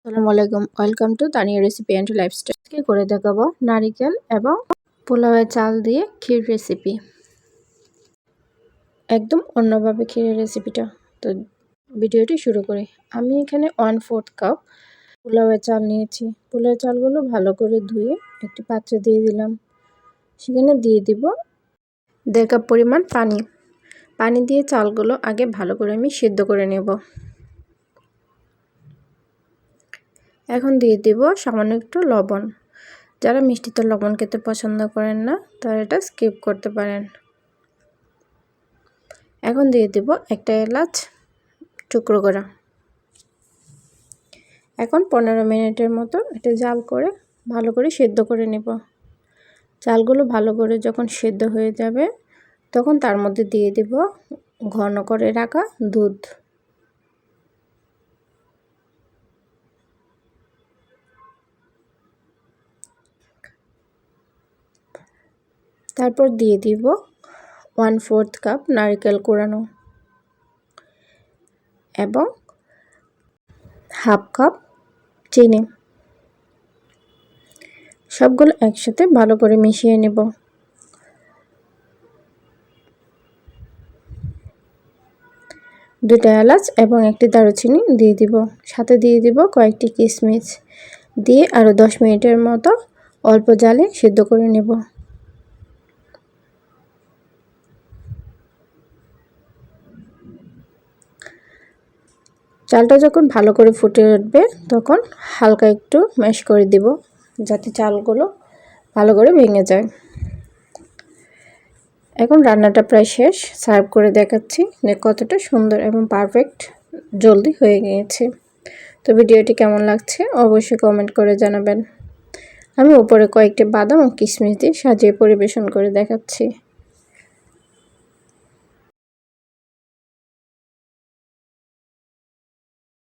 আসসালামু আলাইকুম, welcome to Tania recipe and lifestyle. আজকে করে দেখাবো নারিকেল এবং পোলাওয়ের চাল দিয়ে ক্ষীর রেসিপি। একদম অন্যভাবে ক্ষীরের রেসিপিটা। তো ভিডিওটি শুরু করি। আমি এখানে 1/4 কাপ পোলাওয়ের চাল নিয়েছি। পোলাওয়ের চালগুলো ভালো করে ধুয়ে একটি পাত্রে দিয়ে দিলাম। সেখানে দিয়ে দিব 1.5 কাপ পরিমাণ পানি। পানি দিয়ে চালগুলো আগে ভালো করে আমি সিদ্ধ করে নেব। এখন দিয়ে দিব সামান্য একটু লবণ। যারা মিষ্টিতে লবণ খেতে পছন্দ করেন না তারা এটা স্কিপ করতে পারেন। এখন দিয়ে দিব একটা এলাচ টুকরো করা। এখন 15 মিনিটের মতো এটা জাল করে ভালো করে সিদ্ধ করে নেব। চালগুলো ভালো করে যখন সিদ্ধ হয়ে যাবে তখন তার মধ্যে দিয়ে দিব ঘন করে রাখা দুধ। তারপর দিয়ে দিব 1/4 কাপ নারকেল কোড়ানো এবং 1/2 কাপ চিনি। সবগুলো একসাথে ভালো করে মিশিয়ে নেব। দুটো এলাচ এবং একটি দারুচিনি দিয়ে দিব। সাথে দিয়ে দিব কয়েকটি কিশমিশ দিয়ে আরও 10 মিনিটের মতো অল্প জালে সিদ্ধ করে নেব। চালটা যখন ভালো করে ফুটে উঠবে তখন হালকা একটু ম্যাশ করে দিব যাতে চালগুলো ভালো করে ভেঙে যায়। এখন রান্নাটা প্রায় শেষ। সার্ভ করে দেখাচ্ছি যে কতটা সুন্দর এবং পারফেক্ট জলদি হয়ে গিয়েছে। তো ভিডিওটি কেমন লাগছে অবশ্যই কমেন্ট করে জানাবেন। আমি উপরে কয়েকটি বাদাম ও কিশমিশ দিয়ে সাজিয়ে পরিবেশন করে দেখাচ্ছি।